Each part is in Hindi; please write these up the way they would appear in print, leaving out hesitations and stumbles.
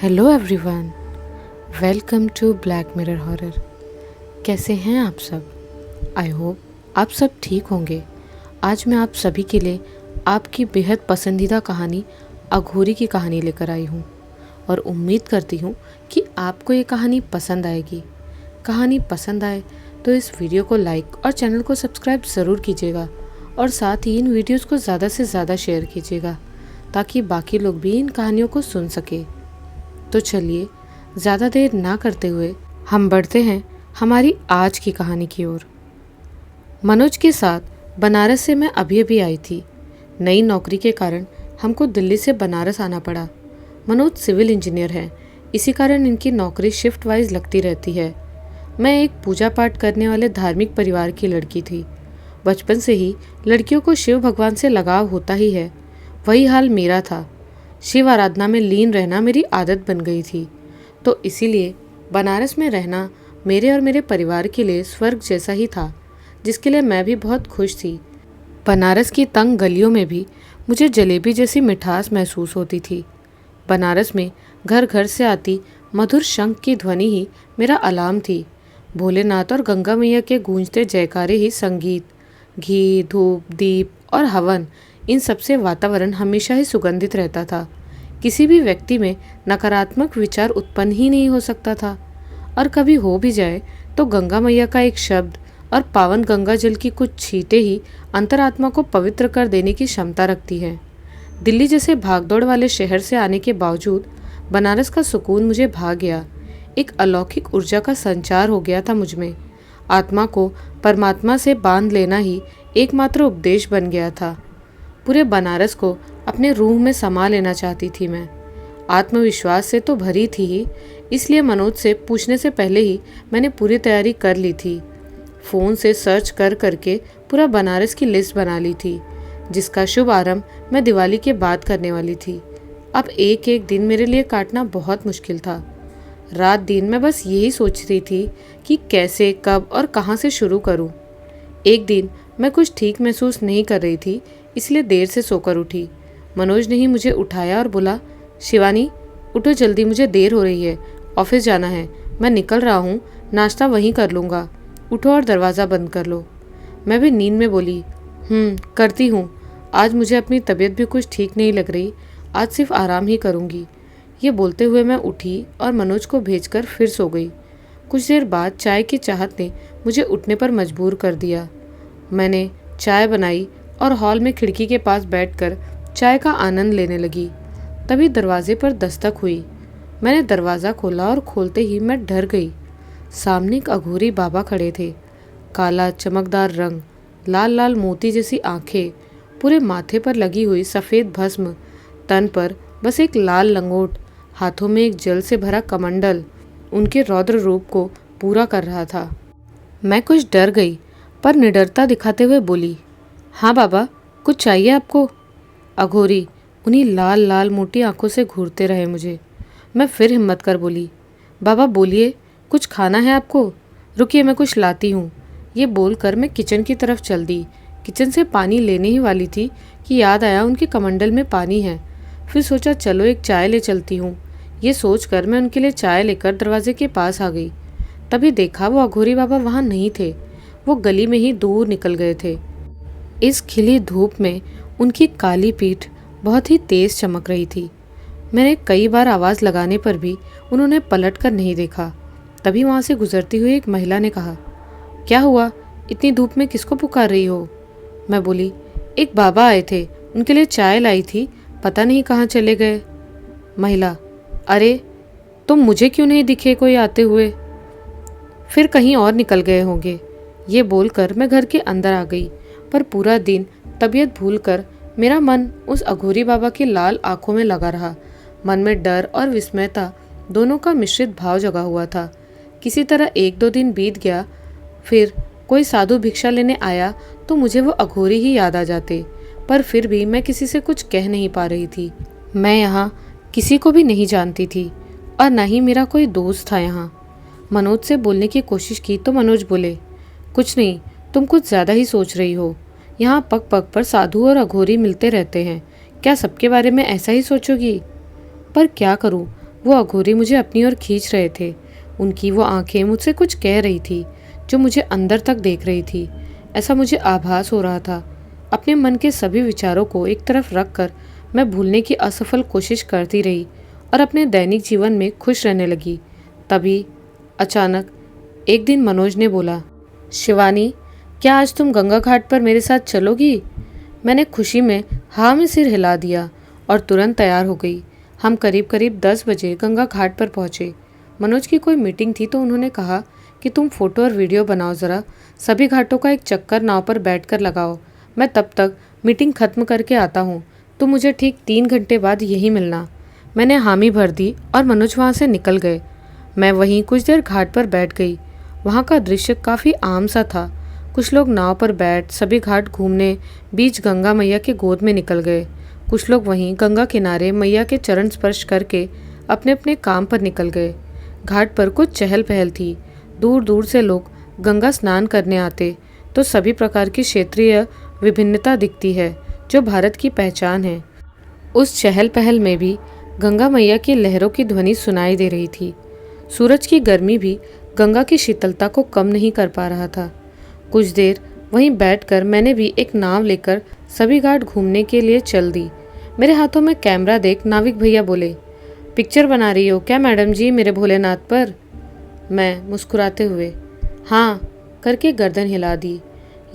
Hello everyone, welcome to Black Mirror horror. कैसे हैं आप सब? आई होप आप सब ठीक होंगे। आज मैं आप सभी के लिए आपकी बेहद पसंदीदा कहानी अघोरी की कहानी लेकर आई हूँ और उम्मीद करती हूँ कि आपको ये कहानी पसंद आएगी। कहानी पसंद आए तो इस वीडियो को लाइक और चैनल को सब्सक्राइब ज़रूर कीजिएगा और साथ ही इन वीडियोज़ को ज़्यादा से ज़्यादा शेयर कीजिएगा ताकि बाकी लोग भी इन कहानियों को सुन सके। तो चलिए ज़्यादा देर ना करते हुए हम बढ़ते हैं हमारी आज की कहानी की ओर। मनोज के साथ बनारस से मैं अभी अभी आई थी। नई नौकरी के कारण हमको दिल्ली से बनारस आना पड़ा। मनोज सिविल इंजीनियर हैं, इसी कारण इनकी नौकरी शिफ्ट वाइज लगती रहती है। मैं एक पूजा पाठ करने वाले धार्मिक परिवार की लड़की थी। बचपन से ही लड़कियों को शिव भगवान से लगाव होता ही है, वही हाल मेरा था। शिव आराधना में लीन रहना मेरी आदत बन गई थी, तो इसीलिए बनारस में रहना मेरे और मेरे परिवार के लिए स्वर्ग जैसा ही था, जिसके लिए मैं भी बहुत खुश थी। बनारस की तंग गलियों में भी मुझे जलेबी जैसी मिठास महसूस होती थी। बनारस में घर घर से आती मधुर शंख की ध्वनि ही मेरा अलार्म थी। भोलेनाथ और गंगा मैया के गूंजते जयकारे ही संगीत। घी, धूप, दीप और हवन, इन सबसे वातावरण हमेशा ही सुगंधित रहता था। किसी भी व्यक्ति में नकारात्मक विचार उत्पन्न ही नहीं हो सकता था, और कभी हो भी जाए तो गंगा मैया का एक शब्द और पावन गंगा जल की कुछ छींटे ही अंतरात्मा को पवित्र कर देने की क्षमता रखती है। दिल्ली जैसे भागदौड़ वाले शहर से आने के बावजूद बनारस का सुकून मुझे भा गया। एक अलौकिक ऊर्जा का संचार हो गया था मुझ में। आत्मा को परमात्मा से बांध लेना ही एकमात्र उपदेश बन गया था। पूरे बनारस को अपने रूह में समा लेना चाहती थी मैं। आत्मविश्वास से तो भरी थी ही, इसलिए मनोज से पूछने से पहले ही मैंने पूरी तैयारी कर ली थी। फ़ोन से सर्च कर करके पूरा बनारस की लिस्ट बना ली थी, जिसका शुभ आरंभ मैं दिवाली के बाद करने वाली थी। अब एक एक दिन मेरे लिए काटना बहुत मुश्किल था। रात दिन मैं बस यही सोच रही थी कि कैसे, कब और कहाँ से शुरू करूँ। एक दिन मैं कुछ ठीक महसूस नहीं कर रही थी, इसलिए देर से सोकर उठी। मनोज ने ही मुझे उठाया और बोला, शिवानी उठो जल्दी, मुझे देर हो रही है, ऑफिस जाना है। मैं निकल रहा हूँ, नाश्ता वहीं कर लूँगा। उठो और दरवाज़ा बंद कर लो। मैं भी नींद में बोली, करती हूँ। आज मुझे अपनी तबीयत भी कुछ ठीक नहीं लग रही, आज सिर्फ आराम ही करूँगी। ये बोलते हुए मैं उठी और मनोज को भेजकर फिर सो गई। कुछ देर बाद चाय की चाहत ने मुझे उठने पर मजबूर कर दिया। मैंने चाय बनाई और हॉल में खिड़की के पास बैठकर चाय का आनंद लेने लगी। तभी दरवाजे पर दस्तक हुई। मैंने दरवाज़ा खोला और खोलते ही मैं डर गई। सामने एक अघोरी बाबा खड़े थे। काला चमकदार रंग, लाल लाल मोती जैसी आंखें, पूरे माथे पर लगी हुई सफ़ेद भस्म, तन पर बस एक लाल लंगोट, हाथों में एक जल से भरा कमंडल उनके रौद्र रूप को पूरा कर रहा था। मैं कुछ डर गई, पर निडरता दिखाते हुए बोली, हाँ बाबा, कुछ चाहिए आपको? अघोरी उन्हीं लाल लाल मोटी आंखों से घूरते रहे मुझे। मैं फिर हिम्मत कर बोली, बाबा बोलिए, कुछ खाना है आपको? रुकिए, मैं कुछ लाती हूँ। ये बोलकर मैं किचन की तरफ चल दी। किचन से पानी लेने ही वाली थी कि याद आया उनके कमंडल में पानी है। फिर सोचा चलो एक चाय ले चलती हूँ। ये सोचकर मैं उनके लिए चाय लेकर दरवाजे के पास आ गई। तभी देखा वो अघोरी बाबा वहाँ नहीं थे, वो गली में ही दूर निकल गए थे। इस खिली धूप में उनकी काली पीठ बहुत ही तेज चमक रही थी। मैंने कई बार आवाज़ लगाने पर भी उन्होंने पलट कर नहीं देखा। तभी वहाँ से गुजरती हुई एक महिला ने कहा, क्या हुआ, इतनी धूप में किसको पुकार रही हो? मैं बोली, एक बाबा आए थे, उनके लिए चाय लाई थी, पता नहीं कहाँ चले गए। महिला, अरे तुम मुझे क्यों नहीं दिखे कोई आते हुए? फिर कहीं और निकल गए होंगे। ये बोलकर मैं घर के अंदर आ गई, पर पूरा दिन तबीयत भूलकर मेरा मन उस अघोरी बाबा की लाल आंखों में लगा रहा। मन में डर और विस्मयता दोनों का मिश्रित भाव जगा हुआ था। किसी तरह एक दो दिन बीत गया। फिर कोई साधु भिक्षा लेने आया तो मुझे वो अघोरी ही याद आ जाते, पर फिर भी मैं किसी से कुछ कह नहीं पा रही थी। मैं यहाँ किसी को भी नहीं जानती थी और न ही मेरा कोई दोस्त था यहाँ। मनोज से बोलने की कोशिश की तो मनोज बोले, कुछ नहीं, तुम कुछ ज़्यादा ही सोच रही हो। यहाँ पग पग पर साधु और अघोरी मिलते रहते हैं, क्या सबके बारे में ऐसा ही सोचोगी? पर क्या करूँ, वो अघोरी मुझे अपनी ओर खींच रहे थे। उनकी वो आंखें मुझसे कुछ कह रही थी, जो मुझे अंदर तक देख रही थी। ऐसा मुझे आभास हो रहा था। अपने मन के सभी विचारों को एक तरफ रखकर मैं भूलने की असफल कोशिश करती रही और अपने दैनिक जीवन में खुश रहने लगी। तभी अचानक एक दिन मनोज ने बोला, शिवानी, क्या आज तुम गंगा घाट पर मेरे साथ चलोगी? मैंने खुशी में हाँ में सिर हिला दिया और तुरंत तैयार हो गई। हम करीब करीब 10 बजे गंगा घाट पर पहुँचे। मनोज की कोई मीटिंग थी तो उन्होंने कहा कि तुम फोटो और वीडियो बनाओ, ज़रा सभी घाटों का एक चक्कर नाव पर बैठकर लगाओ। मैं तब तक मीटिंग ख़त्म करके आता हूँ। तुम मुझे ठीक 3 घंटे बाद यहीं मिलना। मैंने हामी भर दी और मनोज वहाँ से निकल गए। मैं वहीं कुछ देर घाट पर बैठ गई। वहाँ का दृश्य काफ़ी आम सा था। कुछ लोग नाव पर बैठ सभी घाट घूमने बीच गंगा मैया के गोद में निकल गए। कुछ लोग वहीं गंगा किनारे मैया के चरण स्पर्श करके अपने अपने काम पर निकल गए। घाट पर कुछ चहल पहल थी। दूर दूर से लोग गंगा स्नान करने आते तो सभी प्रकार की क्षेत्रीय विभिन्नता दिखती है, जो भारत की पहचान है। उस चहल पहल में भी गंगा मैया की लहरों की ध्वनि सुनाई दे रही थी। सूरज की गर्मी भी गंगा की शीतलता को कम नहीं कर पा रहा था। कुछ देर वहीं बैठकर मैंने भी एक नाव लेकर सभी घाट घूमने के लिए चल दी। मेरे हाथों में कैमरा देख नाविक भैया बोले, पिक्चर बना रही हो क्या मैडम जी मेरे भोलेनाथ पर? मैं मुस्कुराते हुए हाँ करके गर्दन हिला दी।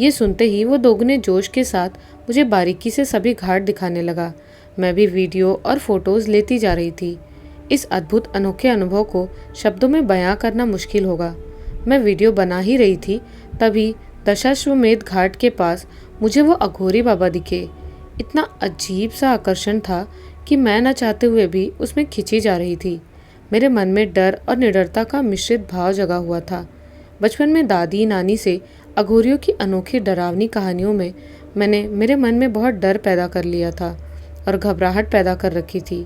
ये सुनते ही वो दोगुने जोश के साथ मुझे बारीकी से सभी घाट दिखाने लगा। मैं भी वीडियो और फोटोज़ लेती जा रही थी। इस अद्भुत अनोखे अनुभव को शब्दों में बयां करना मुश्किल होगा। मैं वीडियो बना ही रही थी, तभी दशाश्वमेध घाट के पास मुझे वो अघोरी बाबा दिखे। इतना अजीब सा आकर्षण था कि मैं न चाहते हुए भी उसमें खिंची जा रही थी। मेरे मन में डर और निडरता का मिश्रित भाव जगा हुआ था। बचपन में दादी नानी से अघोरियों की अनोखी डरावनी कहानियों में मैंने मेरे मन में बहुत डर पैदा कर लिया था और घबराहट पैदा कर रखी थी।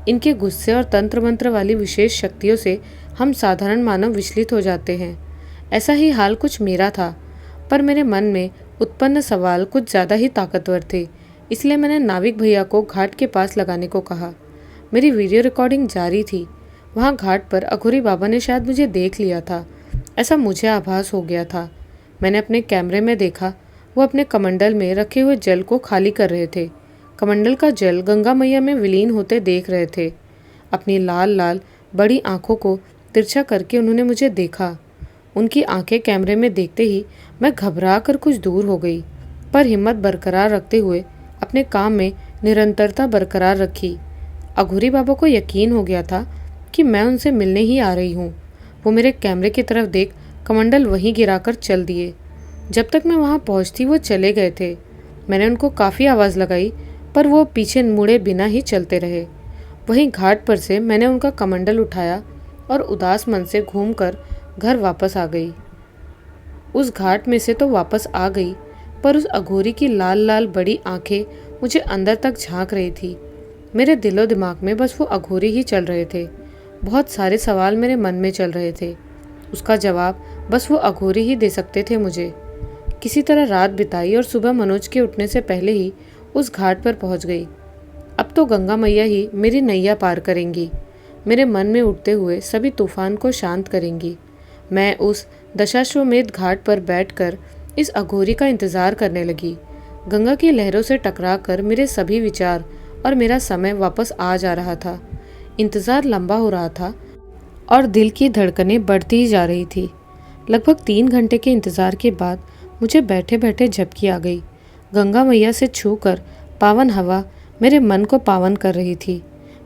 इनके गुस्से और तंत्र मंत्र वाली विशेष शक्तियों से हम साधारण मानव विचलित हो जाते हैं। ऐसा ही हाल कुछ मेरा था, पर मेरे मन में उत्पन्न सवाल कुछ ज़्यादा ही ताकतवर थे। इसलिए मैंने नाविक भैया को घाट के पास लगाने को कहा। मेरी वीडियो रिकॉर्डिंग जारी थी। वहाँ घाट पर अघोरी बाबा ने शायद मुझे देख लिया था, ऐसा मुझे आभास हो गया था। मैंने अपने कैमरे में देखा, वो अपने कमंडल में रखे हुए जल को खाली कर रहे थे। कमंडल का जल गंगा मैया में विलीन होते देख रहे थे। अपनी लाल लाल बड़ी आंखों को तिरछा करके उन्होंने मुझे देखा। उनकी आंखें कैमरे में देखते ही मैं घबरा कर कुछ दूर हो गई, पर हिम्मत बरकरार रखते हुए अपने काम में निरंतरता बरकरार रखी। अघोरी बाबा को यकीन हो गया था कि मैं उनसे मिलने ही आ रही हूँ। वो मेरे कैमरे की तरफ देख कमंडल वहीं गिराकर चल दिए। जब तक मैं वहाँ पहुँचती वो चले गए थे। मैंने उनको काफ़ी आवाज़ लगाई, पर वो पीछे मुड़े बिना ही चलते रहे। वहीं घाट पर से मैंने उनका कमंडल उठाया और उदास मन से घूमकर घर वापस आ गई। उस घाट में से तो वापस आ गई, पर उस अघोरी की लाल लाल बड़ी आंखें मुझे अंदर तक झांक रही थी। मेरे दिलो दिमाग में बस वो अघोरी ही चल रहे थे। बहुत सारे सवाल मेरे मन में चल रहे थे। उसका जवाब बस वो अघोरी ही दे सकते थे मुझे। किसी तरह रात बिताई और सुबह मनोज के उठने से पहले ही उस घाट पर पहुंच गई। अब तो गंगा मैया ही मेरी नैया पार करेंगी, मेरे मन में उठते हुए सभी तूफान को शांत करेंगी। मैं उस दशाश्वमेध घाट पर बैठकर इस अघोरी का इंतज़ार करने लगी। गंगा की लहरों से टकराकर मेरे सभी विचार और मेरा समय वापस आ जा रहा था। इंतज़ार लंबा हो रहा था और दिल की धड़कनें बढ़ती ही जा रही थी। लगभग 3 घंटे के इंतज़ार के बाद मुझे बैठे बैठे झपकी आ गई। गंगा मैया से छूकर पावन हवा मेरे मन को पावन कर रही थी।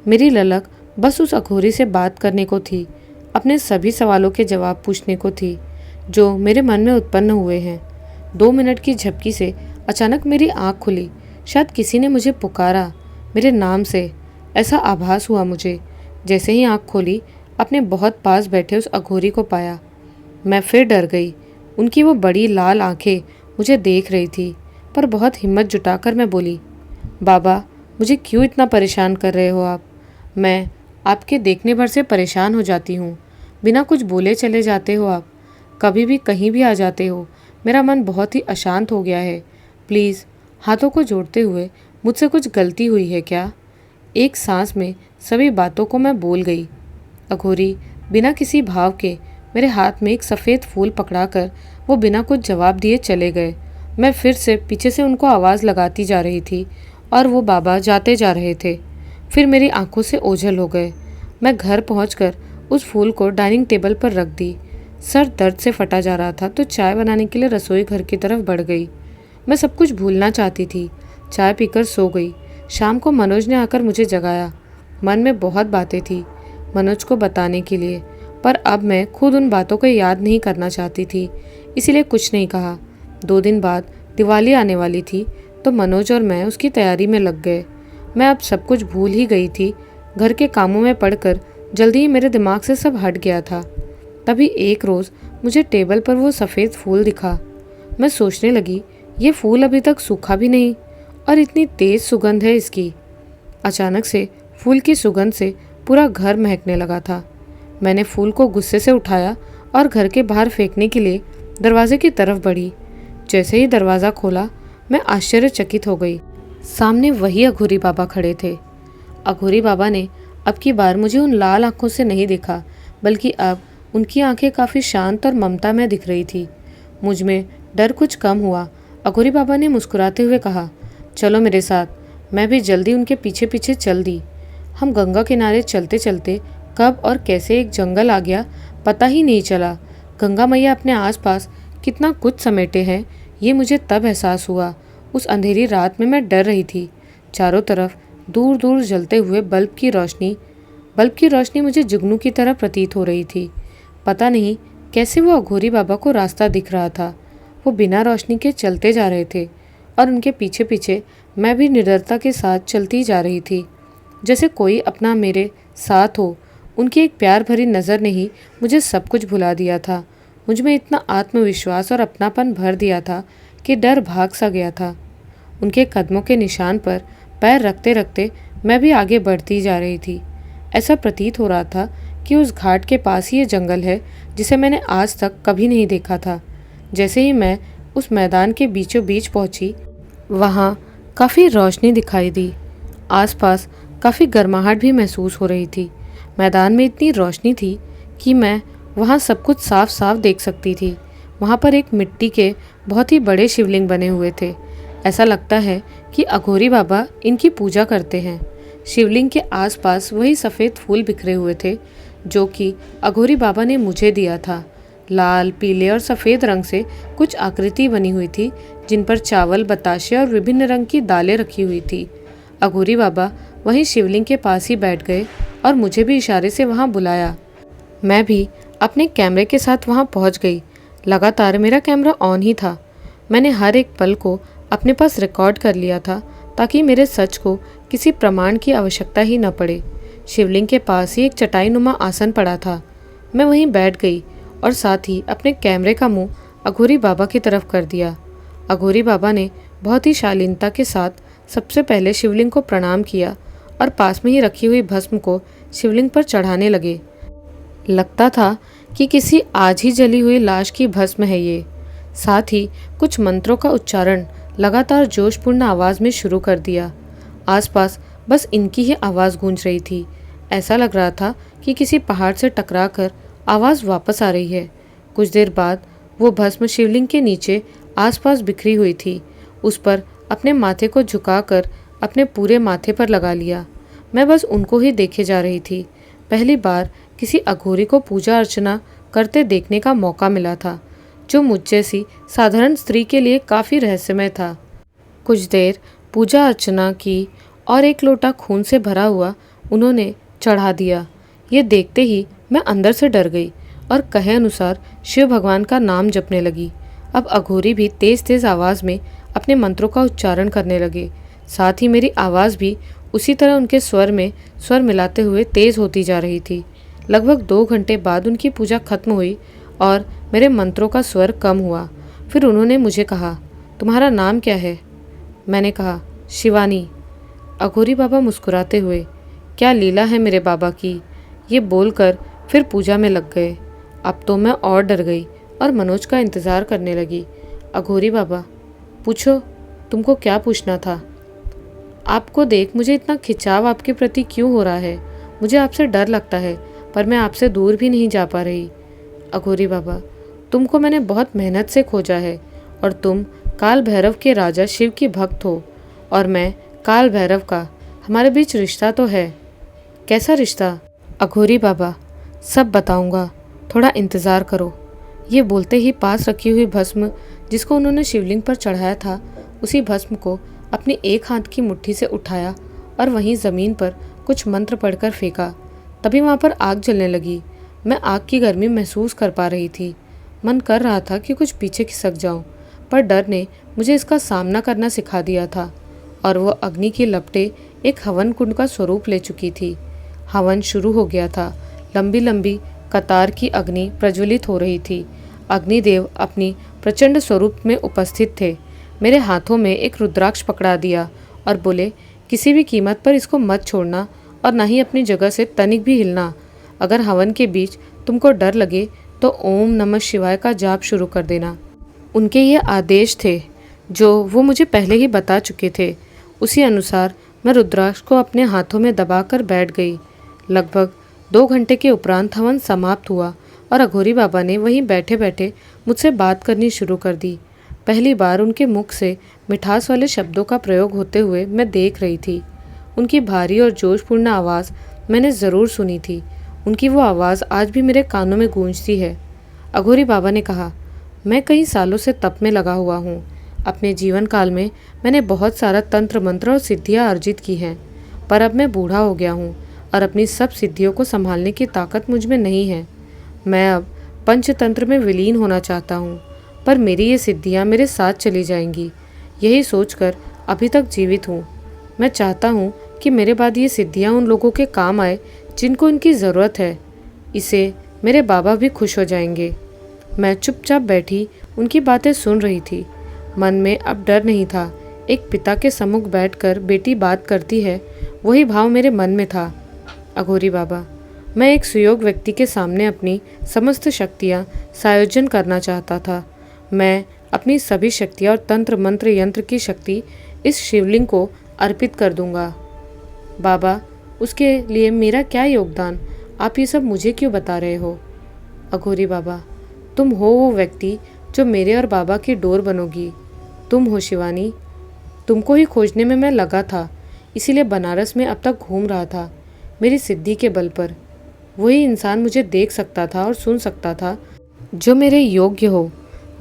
मेरी ललक बस उस अघोरी से बात करने को थी, अपने सभी सवालों के जवाब पूछने को थी जो मेरे मन में उत्पन्न हुए हैं। 2 मिनट की झपकी से अचानक मेरी आँख खुली। शायद किसी ने मुझे पुकारा मेरे नाम से, ऐसा आभास हुआ मुझे। जैसे ही आँख खोली, अपने बहुत पास बैठे उस अघोरी को पाया। मैं फिर डर गई। उनकी वो बड़ी लाल आंखें मुझे देख रही थी, पर बहुत हिम्मत जुटाकर मैं बोली, बाबा, मुझे क्यों इतना परेशान कर रहे हो आप? मैं आपके देखने भर से परेशान हो जाती हूँ। बिना कुछ बोले चले जाते हो आप, कभी भी कहीं भी आ जाते हो। मेरा मन बहुत ही अशांत हो गया है। प्लीज़, हाथों को जोड़ते हुए, मुझसे कुछ गलती हुई है क्या? एक सांस में सभी बातों को मैं बोल गई। अघोरी बिना किसी भाव के मेरे हाथ में एक सफ़ेद फूल पकड़ाकर वो बिना कुछ जवाब दिए चले गए। मैं फिर से पीछे से उनको आवाज़ लगाती जा रही थी और वो बाबा जाते जा रहे थे। फिर मेरी आंखों से ओझल हो गए। मैं घर पहुंचकर उस फूल को डाइनिंग टेबल पर रख दी। सर दर्द से फटा जा रहा था तो चाय बनाने के लिए रसोई घर की तरफ बढ़ गई। मैं सब कुछ भूलना चाहती थी। चाय पीकर सो गई। शाम को मनोज ने आकर मुझे जगाया। मन में बहुत बातें थी मनोज को बताने के लिए, पर अब मैं खुद उन बातों को याद नहीं करना चाहती थी, इसीलिए कुछ नहीं कहा। 2 दिन बाद दिवाली आने वाली थी तो मनोज और मैं उसकी तैयारी में लग गए। मैं अब सब कुछ भूल ही गई थी। घर के कामों में पड़कर जल्दी ही मेरे दिमाग से सब हट गया था। तभी एक रोज़ मुझे टेबल पर वो सफ़ेद फूल दिखा। मैं सोचने लगी, ये फूल अभी तक सूखा भी नहीं और इतनी तेज़ सुगंध है इसकी। अचानक से फूल की सुगंध से पूरा घर महकने लगा था। मैंने फूल को गुस्से से उठाया और घर के बाहर फेंकने के लिए दरवाजे की तरफ बढ़ी। जैसे ही दरवाज़ा खोला मैं आश्चर्यचकित हो गई। सामने वही अघोरी बाबा खड़े थे। अघोरी बाबा ने अब की बार मुझे उन लाल आंखों से नहीं देखा, बल्कि अब उनकी आंखें काफ़ी शांत और ममता में दिख रही थी। मुझ में डर कुछ कम हुआ। अघोरी बाबा ने मुस्कुराते हुए कहा, चलो मेरे साथ। मैं भी जल्दी उनके पीछे पीछे चल दी। हम गंगा किनारे चलते चलते कब और कैसे एक जंगल आ गया पता ही नहीं चला। गंगा मैया अपने आसपास कितना कुछ समेटे हैं ये मुझे तब एहसास हुआ। उस अंधेरी रात में मैं डर रही थी। चारों तरफ दूर दूर जलते हुए बल्ब की रोशनी मुझे जुगनू की तरह प्रतीत हो रही थी। पता नहीं कैसे वो अघोरी बाबा को रास्ता दिख रहा था। वो बिना रोशनी के चलते जा रहे थे और उनके पीछे पीछे मैं भी निडरता के साथ चलती जा रही थी, जैसे कोई अपना मेरे साथ हो। उनकी एक प्यार भरी नज़र ने ही मुझे सब कुछ भुला दिया था। मुझ में इतना आत्मविश्वास और अपनापन भर दिया था कि डर भाग सा गया था। उनके कदमों के निशान पर पैर रखते रखते मैं भी आगे बढ़ती जा रही थी। ऐसा प्रतीत हो रहा था कि उस घाट के पास ही ये जंगल है जिसे मैंने आज तक कभी नहीं देखा था। जैसे ही मैं उस मैदान के बीचों बीच पहुंची, वहाँ काफ़ी रोशनी दिखाई दी। आसपास काफ़ी गर्माहट भी महसूस हो रही थी। मैदान में इतनी रोशनी थी कि मैं वहाँ सब कुछ साफ साफ देख सकती थी। वहाँ पर एक मिट्टी के बहुत ही बड़े शिवलिंग बने हुए थे। ऐसा लगता है कि अघोरी बाबा इनकी पूजा करते हैं। शिवलिंग के आसपास वही सफ़ेद फूल बिखरे हुए थे जो कि अघोरी बाबा ने मुझे दिया था। लाल, पीले और सफ़ेद रंग से कुछ आकृति बनी हुई थी जिन पर चावल, बताशे और विभिन्न रंग की दालें रखी हुई थी। अघोरी बाबा वहीं शिवलिंग के पास ही बैठ गए और मुझे भी इशारे से वहाँ बुलाया। मैं भी अपने कैमरे के साथ वहाँ पहुँच गई। लगातार मेरा कैमरा ऑन ही था। मैंने हर एक पल को अपने पास रिकॉर्ड कर लिया था ताकि मेरे सच को किसी प्रमाण की आवश्यकता ही न पड़े। शिवलिंग के पास ही एक चटाई नुमा आसन पड़ा था। मैं वहीं बैठ गई और साथ ही अपने कैमरे का मुंह अघोरी बाबा की तरफ कर दिया। अघोरी बाबा ने बहुत ही शालीनता के साथ सबसे पहले शिवलिंग को प्रणाम किया और पास में ही रखी हुई भस्म को शिवलिंग पर चढ़ाने लगे। लगता था कि किसी आज ही जली हुई लाश की भस्म है ये। साथ ही कुछ मंत्रों का उच्चारण लगातार जोशपूर्ण आवाज़ में शुरू कर दिया। आसपास बस इनकी ही आवाज़ गूंज रही थी। ऐसा लग रहा था कि किसी पहाड़ से टकराकर आवाज़ वापस आ रही है। कुछ देर बाद वो भस्म शिवलिंग के नीचे आसपास बिखरी हुई थी। उस पर अपने माथे को झुकाकर अपने पूरे माथे पर लगा लिया। मैं बस उनको ही देखे जा रही थी। पहली बार किसी अघोरी को पूजा अर्चना करते देखने का मौका मिला था, जो मुझ जैसी साधारण स्त्री के लिए काफ़ी रहस्यमय था। कुछ देर पूजा अर्चना की और एक लोटा खून से भरा हुआ उन्होंने चढ़ा दिया। ये देखते ही मैं अंदर से डर गई और कहे अनुसार शिव भगवान का नाम जपने लगी। अब अघोरी भी तेज़ तेज़ आवाज़ में अपने मंत्रों का उच्चारण करने लगे। साथ ही मेरी आवाज़ भी उसी तरह उनके स्वर में स्वर मिलाते हुए तेज़ होती जा रही थी। लगभग 2 घंटे बाद उनकी पूजा खत्म हुई और मेरे मंत्रों का स्वर कम हुआ। फिर उन्होंने मुझे कहा, तुम्हारा नाम क्या है? मैंने कहा, शिवानी। अघोरी बाबा मुस्कुराते हुए, क्या लीला है मेरे बाबा की, ये बोलकर फिर पूजा में लग गए। अब तो मैं और डर गई और मनोज का इंतज़ार करने लगी। अघोरी बाबा, पूछो, तुमको क्या पूछना था? आपको देख मुझे इतना खिंचाव आपके प्रति क्यों हो रहा है? मुझे आपसे डर लगता है। पर मैं आपसे दूर भी नहीं जा पा रही। अघोरी बाबा, तुमको मैंने बहुत मेहनत से खोजा है और तुम काल भैरव के राजा शिव की भक्त हो और मैं काल भैरव का। हमारे बीच रिश्ता तो है। कैसा रिश्ता? अघोरी बाबा, सब बताऊंगा, थोड़ा इंतज़ार करो। ये बोलते ही पास रखी हुई भस्म जिसको उन्होंने शिवलिंग पर चढ़ाया था, उसी भस्म को अपनी एक हाथ की मुट्ठी से उठाया और वहीं ज़मीन पर कुछ मंत्र पढ़कर फेंका। तभी वहाँ पर आग जलने लगी। मैं आग की गर्मी महसूस कर पा रही थी। मन कर रहा था कि कुछ पीछे खिसक जाऊं, पर डर ने मुझे इसका सामना करना सिखा दिया था और वो अग्नि की लपटें एक हवन कुंड का स्वरूप ले चुकी थी। हवन शुरू हो गया था। लंबी लंबी कतार की अग्नि प्रज्वलित हो रही थी। अग्निदेव अपनी प्रचंड स्वरूप में उपस्थित थे। मेरे हाथों में एक रुद्राक्ष पकड़ा दिया और बोले, किसी भी कीमत पर इसको मत छोड़ना और ना ही अपनी जगह से तनिक भी हिलना। अगर हवन के बीच तुमको डर लगे तो ओम नमः शिवाय का जाप शुरू कर देना। उनके ये आदेश थे जो वो मुझे पहले ही बता चुके थे। उसी अनुसार मैं रुद्राक्ष को अपने हाथों में दबाकर बैठ गई। लगभग 2 घंटे के उपरांत हवन समाप्त हुआ और अघोरी बाबा ने वहीं बैठे बैठे मुझसे बात करनी शुरू कर दी। पहली बार उनके मुख से मिठास वाले शब्दों का प्रयोग होते हुए मैं देख रही थी। उनकी भारी और जोशपूर्ण आवाज़ मैंने ज़रूर सुनी थी। उनकी वो आवाज़ आज भी मेरे कानों में गूंजती है। अघोरी बाबा ने कहा, मैं कई सालों से तप में लगा हुआ हूँ। अपने जीवन काल में मैंने बहुत सारा तंत्र मंत्र और सिद्धियाँ अर्जित की हैं, पर अब मैं बूढ़ा हो गया हूँ और अपनी सब सिद्धियों को संभालने की ताकत मुझ में नहीं है। मैं अब पंचतंत्र में विलीन होना चाहता हूँ, पर मेरी ये सिद्धियाँ मेरे साथ चली जाएंगी। यही सोचकर अभी तक जीवित हूँ। मैं चाहता हूँ कि मेरे बाद ये सिद्धियाँ उन लोगों के काम आए जिनको इनकी ज़रूरत है। इससे मेरे बाबा भी खुश हो जाएंगे। मैं चुपचाप बैठी उनकी बातें सुन रही थी। मन में अब डर नहीं था। एक पिता के सम्मुख बैठकर बेटी बात करती है, वही भाव मेरे मन में था। अघोरी बाबा, मैं एक सुयोग्य व्यक्ति के सामने अपनी समस्त शक्तियाँ संयोजन करना चाहता था। मैं अपनी सभी शक्तियाँ और तंत्र मंत्र यंत्र की शक्ति इस शिवलिंग को अर्पित कर दूंगा। बाबा, उसके लिए मेरा क्या योगदान? आप ये सब मुझे क्यों बता रहे हो? अघोरी बाबा, तुम हो वो व्यक्ति जो मेरे और बाबा की डोर बनोगी। तुम हो शिवानी। तुमको ही खोजने में मैं लगा था, इसीलिए बनारस में अब तक घूम रहा था, मेरी सिद्धि के बल पर। वही इंसान मुझे देख सकता था और सुन सकता था जो मेरे योग्य हो,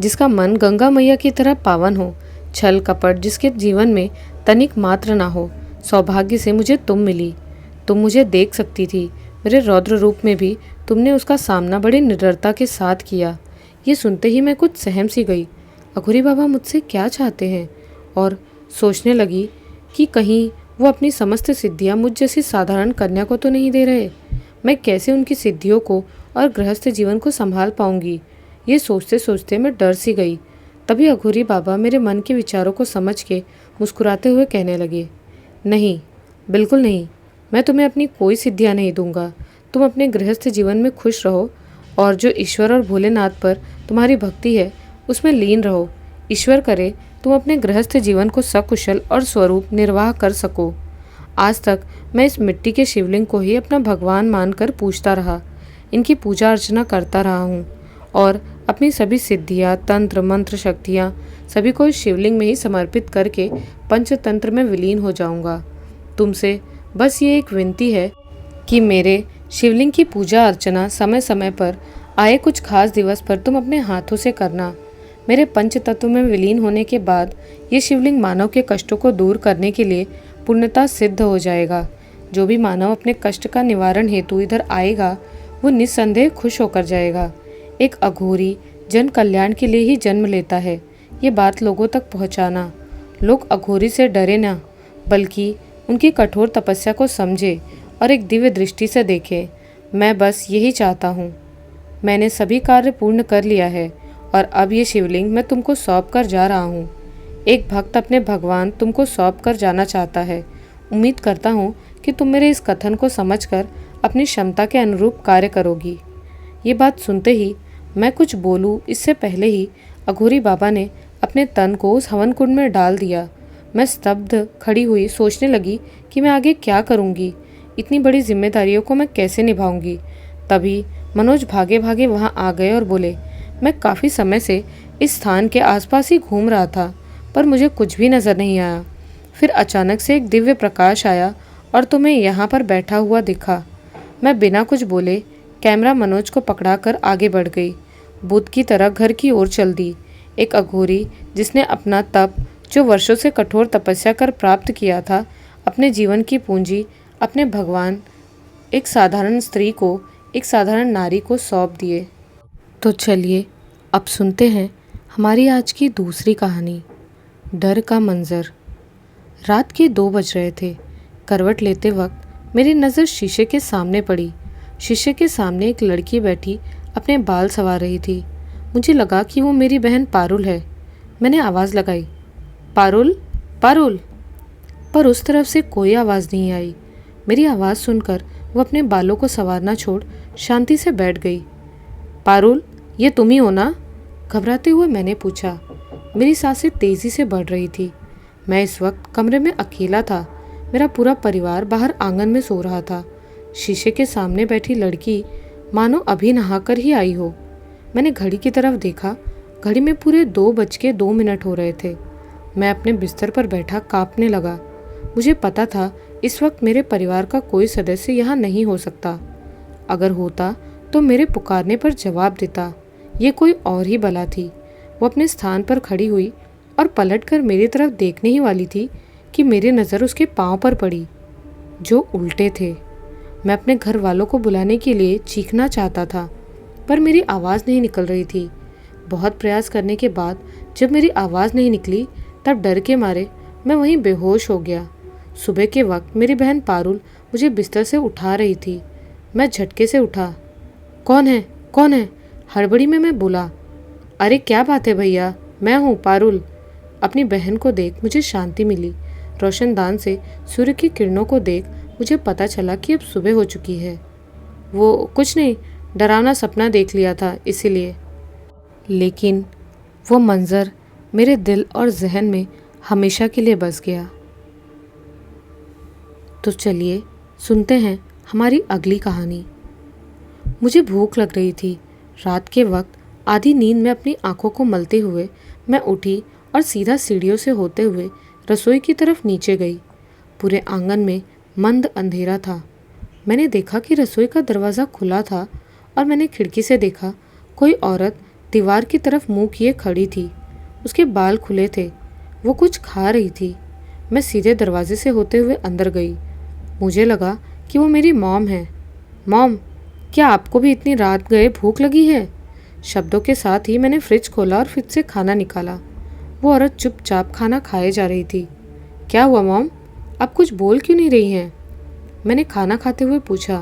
जिसका मन गंगा मैया की तरह पावन हो, छल कपट जिसके जीवन में तनिक मात्र ना हो। सौभाग्य से मुझे तुम मिली। तुम मुझे देख सकती थी। मेरे रौद्र रूप में भी तुमने उसका सामना बड़ी निडरता के साथ किया। ये सुनते ही मैं कुछ सहम सी गई। अघोरी बाबा मुझसे क्या चाहते हैं? और सोचने लगी कि कहीं वो अपनी समस्त सिद्धियाँ मुझ जैसी साधारण कन्या को तो नहीं दे रहे। मैं कैसे उनकी सिद्धियों को और गृहस्थ जीवन को संभाल पाऊंगी? ये सोचते सोचते मैं डर सी गई। तभी अघोरी बाबा मेरे मन के विचारों को समझ के मुस्कुराते हुए कहने लगे, नहीं, बिल्कुल नहीं, मैं तुम्हें अपनी कोई सिद्धियाँ नहीं दूंगा। तुम अपने गृहस्थ जीवन में खुश रहो और जो ईश्वर और भोलेनाथ पर तुम्हारी भक्ति है उसमें लीन रहो। ईश्वर करे तुम अपने गृहस्थ जीवन को सकुशल और स्वरूप निर्वाह कर सको। आज तक मैं इस मिट्टी के शिवलिंग को ही अपना भगवान मानकर पूजता रहा, इनकी पूजा अर्चना करता रहा हूँ और अपनी सभी सिद्धियाँ, तंत्र मंत्र शक्तियाँ सभी को इस शिवलिंग में ही समर्पित करके पंचतंत्र में विलीन हो जाऊँगा। तुमसे बस ये एक विनती है कि मेरे शिवलिंग की पूजा अर्चना समय समय पर आए कुछ खास दिवस पर तुम अपने हाथों से करना। मेरे पंचतत्व में विलीन होने के बाद ये शिवलिंग मानव के कष्टों को दूर करने के लिए पूर्णतः सिद्ध हो जाएगा। जो भी मानव अपने कष्ट का निवारण हेतु इधर आएगा वो निस्संदेह खुश होकर जाएगा। एक अघोरी जन कल्याण के लिए ही जन्म लेता है, ये बात लोगों तक पहुंचाना। लोग अघोरी से डरे ना, बल्कि उनकी कठोर तपस्या को समझे और एक दिव्य दृष्टि से देखे। मैं बस यही चाहता हूँ। मैंने सभी कार्य पूर्ण कर लिया है और अब ये शिवलिंग मैं तुमको सौंप कर जा रहा हूँ। एक भक्त अपने भगवान तुमको सौंप कर जाना चाहता है। उम्मीद करता हूँ कि तुम मेरे इस कथन को समझकर अपनी क्षमता के अनुरूप कार्य करोगी। ये बात सुनते ही मैं कुछ बोलूँ इससे पहले ही अघोरी बाबा ने अपने तन को उस हवन कुंड में डाल दिया। मैं स्तब्ध खड़ी हुई सोचने लगी कि मैं आगे क्या करूँगी, इतनी बड़ी जिम्मेदारियों को मैं कैसे निभाऊंगी। तभी मनोज भागे भागे वहाँ आ गए और बोले, मैं काफ़ी समय से इस स्थान के आसपास ही घूम रहा था, पर मुझे कुछ भी नज़र नहीं आया। फिर अचानक से एक दिव्य प्रकाश आया और तुम्हें यहाँ पर बैठा हुआ दिखा। मैं बिना कुछ बोले कैमरा मनोज को पकड़ाकर आगे बढ़ गई। बुद्ध की तरह घर की ओर चल दी। एक अघोरी जिसने अपना तप, जो वर्षों से कठोर तपस्या कर प्राप्त किया था, अपने जीवन की पूंजी अपने भगवान एक साधारण स्त्री को, एक साधारण नारी को सौंप दिए। तो चलिए अब सुनते हैं हमारी आज की दूसरी कहानी, डर का मंजर। रात के 2 बज रहे थे। करवट लेते वक्त मेरी नज़र शीशे के सामने पड़ी। शीशे के सामने एक लड़की बैठी अपने बाल संवार रही थी। मुझे लगा कि वो मेरी बहन पारुल है। मैंने आवाज़ लगाई, पारुल, पारुल, पर उस तरफ से कोई आवाज़ नहीं आई। मेरी आवाज़ सुनकर वो अपने बालों को संवारना छोड़ शांति से बैठ गई। पारुल, ये तुम ही हो ना? घबराते हुए मैंने पूछा। मेरी सांसें तेज़ी से बढ़ रही थी। मैं इस वक्त कमरे में अकेला था। मेरा पूरा परिवार बाहर आंगन में सो रहा था। शीशे के सामने बैठी लड़की मानो अभी नहाकर ही आई हो। मैंने घड़ी की तरफ देखा। घड़ी में पूरे 2:02 हो रहे थे। मैं अपने बिस्तर पर बैठा कांपने लगा। मुझे पता था इस वक्त मेरे परिवार का कोई सदस्य यहाँ नहीं हो सकता। अगर होता तो मेरे पुकारने पर जवाब देता। ये कोई और ही बला थी। वो अपने स्थान पर खड़ी हुई और पलटकर मेरी तरफ देखने ही वाली थी कि मेरी नज़र उसके पाँव पर पड़ी, जो उल्टे थे। मैं अपने घर वालों को बुलाने के लिए चीखना चाहता था, पर मेरी आवाज़ नहीं निकल रही थी। बहुत प्रयास करने के बाद जब मेरी आवाज़ नहीं निकली, तब डर के मारे मैं वहीं बेहोश हो गया। सुबह के वक्त मेरी बहन पारुल मुझे बिस्तर से उठा रही थी। मैं झटके से उठा। कौन है, कौन है? हड़बड़ी में मैं बोला। अरे क्या बात है भैया, मैं हूँ पारुल। अपनी बहन को देख मुझे शांति मिली। रोशनदान से सूर्य की किरणों को देख मुझे पता चला कि अब सुबह हो चुकी है। वो कुछ नहीं, डरावना सपना देख लिया था इसीलिए। लेकिन वो मंजर मेरे दिल और जहन में हमेशा के लिए बस गया। तो चलिए सुनते हैं हमारी अगली कहानी। मुझे भूख लग रही थी। रात के वक्त आधी नींद में अपनी आंखों को मलते हुए मैं उठी और सीधा सीढ़ियों से होते हुए रसोई की तरफ नीचे गई। पूरे आंगन में मंद अंधेरा था। मैंने देखा कि रसोई का दरवाज़ा खुला था और मैंने खिड़की से देखा कोई औरत दीवार की तरफ मुंह किए खड़ी थी। उसके बाल खुले थे। वो कुछ खा रही थी। मैं सीधे दरवाजे से होते हुए अंदर गई। मुझे लगा कि वो मेरी मॉम है। मॉम, क्या आपको भी इतनी रात गए भूख लगी है? शब्दों के साथ ही मैंने फ्रिज खोला और फ्रिज से खाना निकाला। वो औरत चुपचाप खाना खाए जा रही थी। क्या हुआ मॉम, आप कुछ बोल क्यों नहीं रही हैं? मैंने खाना खाते हुए पूछा,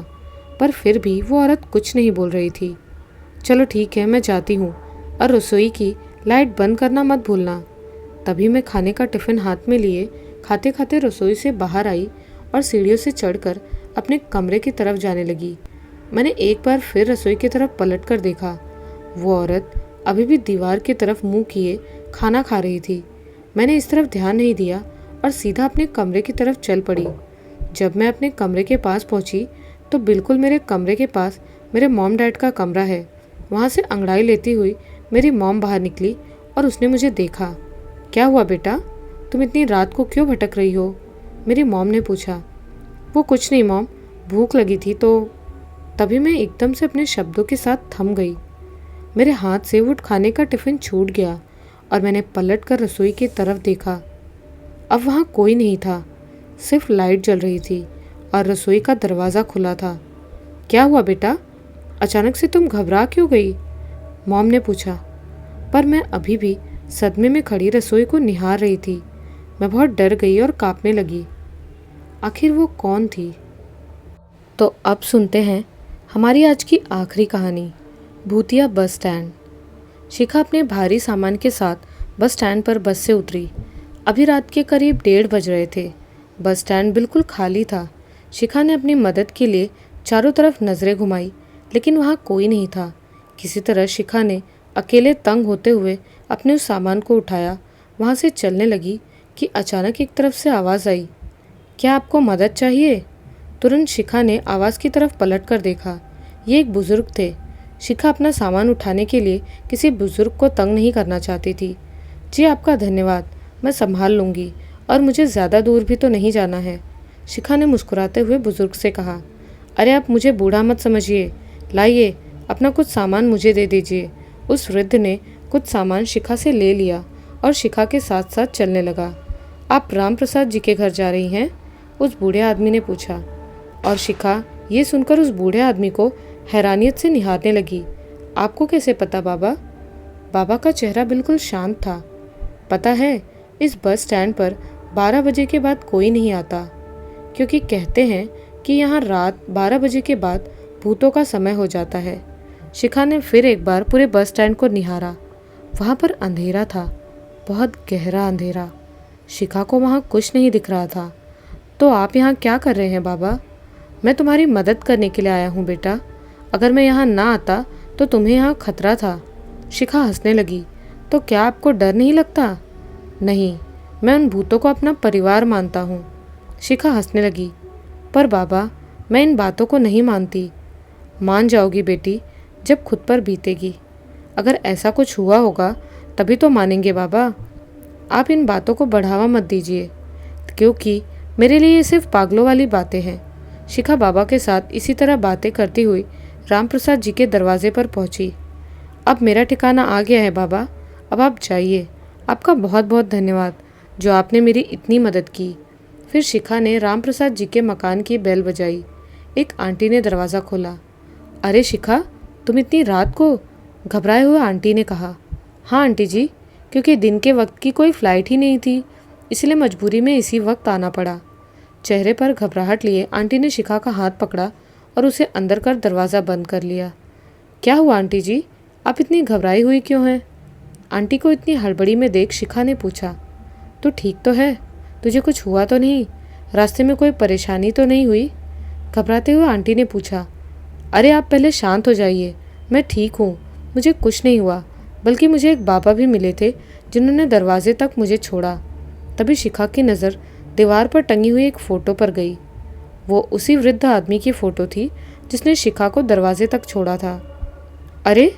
पर फिर भी वो औरत कुछ नहीं बोल रही थी। चलो ठीक है, मैं जाती हूँ, और रसोई की लाइट बंद करना मत भूलना। तभी मैं खाने का टिफ़िन हाथ में लिए खाते खाते रसोई से बाहर आई और सीढ़ियों से चढ़कर अपने कमरे की तरफ जाने लगी। मैंने एक बार फिर रसोई की तरफ पलट कर देखा। वो औरत अभी भी दीवार की तरफ मुंह किए खाना खा रही थी। मैंने इस तरफ ध्यान नहीं दिया और सीधा अपने कमरे की तरफ चल पड़ी। जब मैं अपने कमरे के पास पहुंची तो बिल्कुल मेरे कमरे के पास मेरे मॉम डैड का कमरा है। वहां से अंगड़ाई लेती हुई मेरी मॉम बाहर निकली और उसने मुझे देखा। क्या हुआ बेटा, तुम इतनी रात को क्यों भटक रही हो? मेरी मॉम ने पूछा। वो कुछ नहीं मॉम, भूख लगी थी तो। तभी मैं एकदम से अपने शब्दों के साथ थम गई। मेरे हाथ से वो खाने का टिफ़िन छूट गया और मैंने पलट कर रसोई की तरफ देखा। अब वहाँ कोई नहीं था, सिर्फ लाइट जल रही थी और रसोई का दरवाज़ा खुला था। क्या हुआ बेटा, अचानक से तुम घबरा क्यों गई? मॉम ने पूछा। पर मैं अभी भी सदमे में खड़ी रसोई को निहार रही थी। मैं बहुत डर गई और कांपने लगी। आखिर वो कौन थी? तो अब सुनते हैं हमारी आज की आखिरी कहानी, भूतिया बस स्टैंड। शिखा अपने भारी सामान के साथ बस स्टैंड पर बस से उतरी। अभी रात के करीब 1:30 बज रहे थे। बस स्टैंड बिल्कुल खाली था। शिखा ने अपनी मदद के लिए चारों तरफ नज़रें घुमाई, लेकिन वहाँ कोई नहीं था। किसी तरह शिखा ने अकेले तंग होते हुए अपने उस सामान को उठाया। वहाँ से चलने लगी कि अचानक एक तरफ से आवाज़ आई, क्या आपको मदद चाहिए? तुरंत शिखा ने आवाज़ की तरफ पलट कर देखा। ये एक बुजुर्ग थे। शिखा अपना सामान उठाने के लिए किसी बुजुर्ग को तंग नहीं करना चाहती थी। जी आपका धन्यवाद, मैं संभाल लूँगी और मुझे ज़्यादा दूर भी तो नहीं जाना है, शिखा ने मुस्कुराते हुए बुजुर्ग से कहा। अरे आप मुझे बूढ़ा मत समझिए, लाइए अपना कुछ सामान मुझे दे दीजिए। उस वृद्ध ने कुछ सामान शिखा से ले लिया और शिखा के साथ साथ चलने लगा। आप राम प्रसाद जी के घर जा रही हैं? उस बूढ़े आदमी ने पूछा। और शिखा ये सुनकर उस बूढ़े आदमी को हैरानियत से निहारने लगी। आपको कैसे पता बाबा? बाबा का चेहरा बिल्कुल शांत था। पता है, इस बस स्टैंड पर 12 बजे के बाद कोई नहीं आता, क्योंकि कहते हैं कि यहाँ रात 12 बजे के बाद भूतों का समय हो जाता है। शिखा ने फिर एक बार पूरे बस स्टैंड को निहारा। वहाँ पर अंधेरा था, बहुत गहरा अंधेरा। शिखा को वहाँ कुछ नहीं दिख रहा था। तो आप यहाँ क्या कर रहे हैं बाबा? मैं तुम्हारी मदद करने के लिए आया हूँ बेटा। अगर मैं यहाँ ना आता तो तुम्हें यहाँ खतरा था। शिखा हंसने लगी। तो क्या आपको डर नहीं लगता? नहीं, मैं उन भूतों को अपना परिवार मानता हूँ। शिखा हंसने लगी। पर बाबा, मैं इन बातों को नहीं मानती। मान जाओगी बेटी, जब खुद पर बीतेगी। अगर ऐसा कुछ हुआ होगा तभी तो मानेंगे बाबा। आप इन बातों को बढ़ावा मत दीजिए, क्योंकि मेरे लिए ये सिर्फ पागलों वाली बातें हैं। शिखा बाबा के साथ इसी तरह बातें करती हुई रामप्रसाद जी के दरवाजे पर पहुंची। अब मेरा ठिकाना आ गया है बाबा, अब आप जाइए। आपका बहुत बहुत धन्यवाद जो आपने मेरी इतनी मदद की। फिर शिखा ने रामप्रसाद जी के मकान की बेल बजाई। एक आंटी ने दरवाज़ा खोला। अरे शिखा, तुम इतनी रात को? घबराए हुए आंटी ने कहा। हाँ आंटी जी, क्योंकि दिन के वक्त की कोई फ़्लाइट ही नहीं थी, इसलिए मजबूरी में इसी वक्त आना पड़ा। चेहरे पर घबराहट लिए आंटी ने शिखा का हाथ पकड़ा और उसे अंदर कर दरवाज़ा बंद कर लिया। क्या हुआ आंटी जी, आप इतनी घबराई हुई क्यों हैं? आंटी को इतनी हड़बड़ी में देख शिखा ने पूछा। तू ठीक तो है? तुझे कुछ हुआ तो नहीं? रास्ते में कोई परेशानी तो नहीं हुई? घबराते हुए आंटी ने पूछा। अरे आप पहले शांत हो जाइए, मैं ठीक हूँ, मुझे कुछ नहीं हुआ। बल्कि मुझे एक बाबा भी मिले थे जिन्होंने दरवाजे तक मुझे छोड़ा। तभी शिखा की नज़र दीवार पर टंगी हुई एक फ़ोटो पर गई। वो उसी वृद्ध आदमी की फ़ोटो थी जिसने शिखा को दरवाजे तक छोड़ा था। अरे,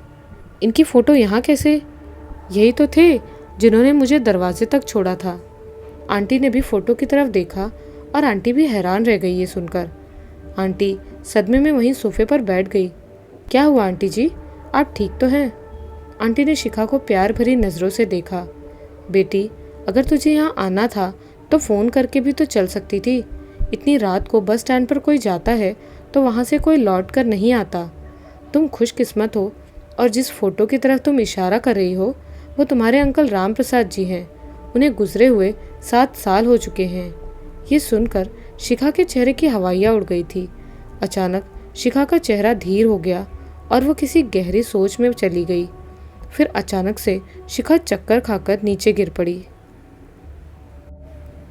इनकी फ़ोटो यहाँ कैसे? यही तो थे जिन्होंने मुझे दरवाजे तक छोड़ा था। आंटी ने भी फ़ोटो की तरफ देखा और आंटी भी हैरान रह गई ये सुनकर। आंटी सदमे में वहीं सोफे पर बैठ गई। क्या हुआ आंटी जी, आप ठीक तो हैं? आंटी ने शिखा को प्यार भरी नज़रों से देखा। बेटी, अगर तुझे यहाँ आना था तो फ़ोन करके भी तो चल सकती थी। इतनी रात को बस स्टैंड पर कोई जाता है तो वहाँ से कोई लौट कर नहीं आता। तुम खुशकिस्मत हो, और जिस फ़ोटो की तरफ तुम इशारा कर रही हो वो तुम्हारे अंकल राम प्रसाद जी हैं। उन्हें गुजरे हुए 7 साल हो चुके हैं। ये सुनकर शिखा के चेहरे की हवाइयाँ उड़ गई थी। अचानक शिखा का चेहरा धीर हो गया और वो किसी गहरी सोच में चली गई। फिर अचानक से शिखा चक्कर खाकर नीचे गिर पड़ी।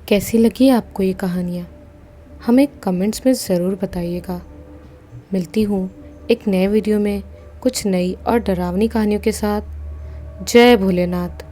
कैसी लगी आपको ये कहानियाँ? हमें कमेंट्स में ज़रूर बताइएगा। मिलती हूँ एक नए वीडियो में कुछ नई और डरावनी कहानियों के साथ। जय भोलेनाथ।